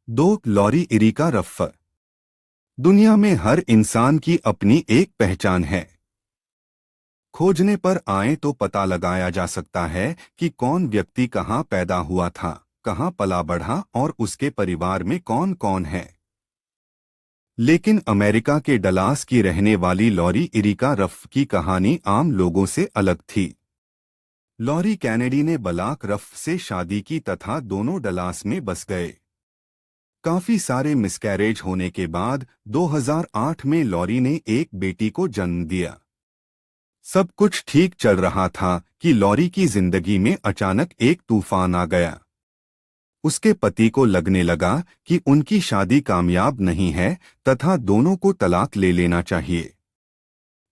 दो lorry Erica rough. दुनिया में हर इंसान की अपनी एक पहचान है। खोजने पर आए तो पता लगाया जा सकता है कि कौन व्यक्ति कहाँ पैदा हुआ था, कहाँ पला बढ़ा और उसके परिवार में कौन कौन है। लेकिन अमेरिका के डलास की रहने वाली लॉरी इरिका रफ़ की कहानी आम लोगों से अलग थी। लॉरी कैनेडी ने बलाक रफ़ से शादी की तथा दोनों डलास में बस गए। काफी सारे मिसकैरेज होने के बाद 2008 में लॉरी ने एक बेटी को जन्म दिया। सब कुछ ठीक चल रहा था कि लॉरी की जिंदगी में अचानक एक तूफान आ गया। उसके पति को लगने लगा कि उनकी शादी कामयाब नहीं है तथा दोनों को तलाक ले लेना चाहिए।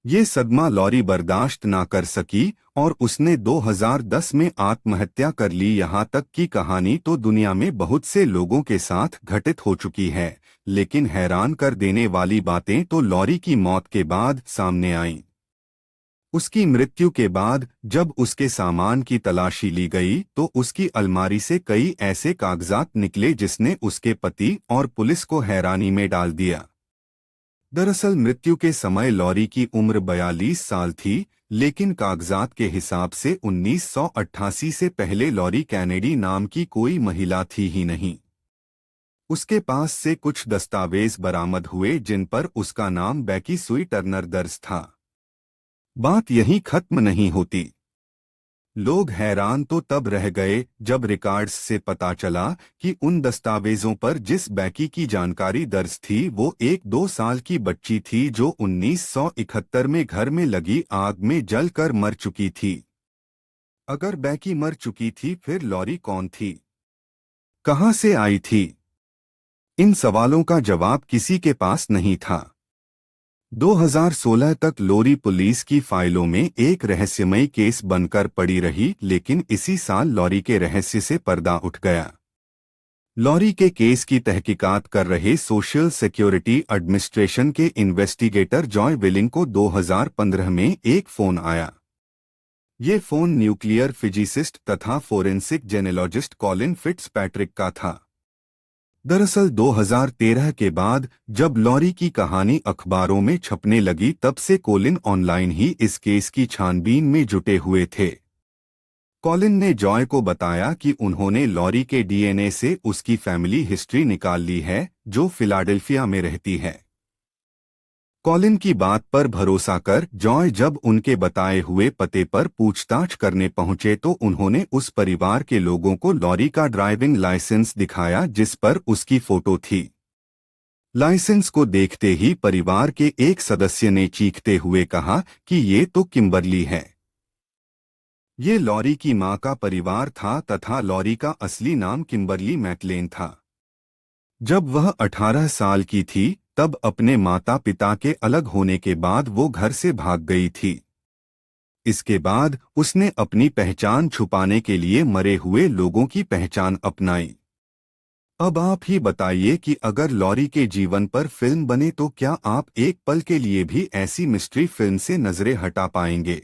ये सदमा लॉरी बर्दाश्त ना कर सकी और उसने 2010 में आत्महत्या कर ली। यहाँ तक की कहानी तो दुनिया में बहुत से लोगों के साथ घटित हो चुकी है, लेकिन हैरान कर देने वाली बातें तो लॉरी की मौत के बाद सामने आईं। उसकी मृत्यु के बाद जब उसके सामान की तलाशी ली गई तो उसकी अलमारी से कई ऐसे कागजात निकले जिसने उसके पति और पुलिस को हैरानी में डाल दिया। दरअसल मृत्यु के समय लॉरी की उम्र 42 साल थी, लेकिन कागजात के हिसाब से 1988 से पहले लॉरी कैनेडी नाम की कोई महिला थी ही नहीं। उसके पास से कुछ दस्तावेज बरामद हुए जिन पर उसका नाम बैकी सुई टर्नर दर्ज था। बात यहीं खत्म नहीं होती। लोग हैरान तो तब रह गए जब रिकॉर्ड्स से पता चला कि उन दस्तावेजों पर जिस बैकी की जानकारी दर्ज थी वो एक 2 साल की बच्ची थी जो 1971 में घर में लगी आग में जलकर मर चुकी थी। अगर बैकी मर चुकी थी फिर लॉरी कौन थी, कहां से आई थी? इन सवालों का जवाब किसी के पास नहीं था। 2016 तक लॉरी पुलिस की फाइलों में एक रहस्यमयी केस बनकर पड़ी रही, लेकिन इसी साल लॉरी के रहस्य से पर्दा उठ गया। लॉरी के केस की तहकीकात कर रहे सोशल सिक्योरिटी एडमिनिस्ट्रेशन के इन्वेस्टिगेटर जॉय विलिंग को 2015 में एक फोन आया। ये फोन न्यूक्लियर फिजिसिस्ट तथा फोरेंसिक जेनेलॉजिस्ट कॉलिन फिट्जपैट्रिक का था। दरअसल 2013 के बाद जब लॉरी की कहानी अखबारों में छपने लगी तब से कॉलिन ऑनलाइन ही इस केस की छानबीन में जुटे हुए थे। कॉलिन ने जॉय को बताया कि उन्होंने लॉरी के डीएनए से उसकी फैमिली हिस्ट्री निकाल ली है, जो फिलाडेल्फिया में रहती है। कॉलिन की बात पर भरोसा कर जॉय जब उनके बताए हुए पते पर पूछताछ करने पहुंचे तो उन्होंने उस परिवार के लोगों को लॉरी का ड्राइविंग लाइसेंस दिखाया जिस पर उसकी फोटो थी। लाइसेंस को देखते ही परिवार के एक सदस्य ने चीखते हुए कहा कि ये तो किम्बरली है। ये लॉरी की मां का परिवार था तथा लॉरी का असली नाम किम्बरली मैकलेन था। जब वह 18 साल की थी तब अपने माता पिता के अलग होने के बाद वो घर से भाग गई थी। इसके बाद उसने अपनी पहचान छुपाने के लिए मरे हुए लोगों की पहचान अपनाई। अब आप ही बताइए कि अगर लॉरी के जीवन पर फिल्म बने तो क्या आप एक पल के लिए भी ऐसी मिस्ट्री फिल्म से नजरें हटा पाएंगे?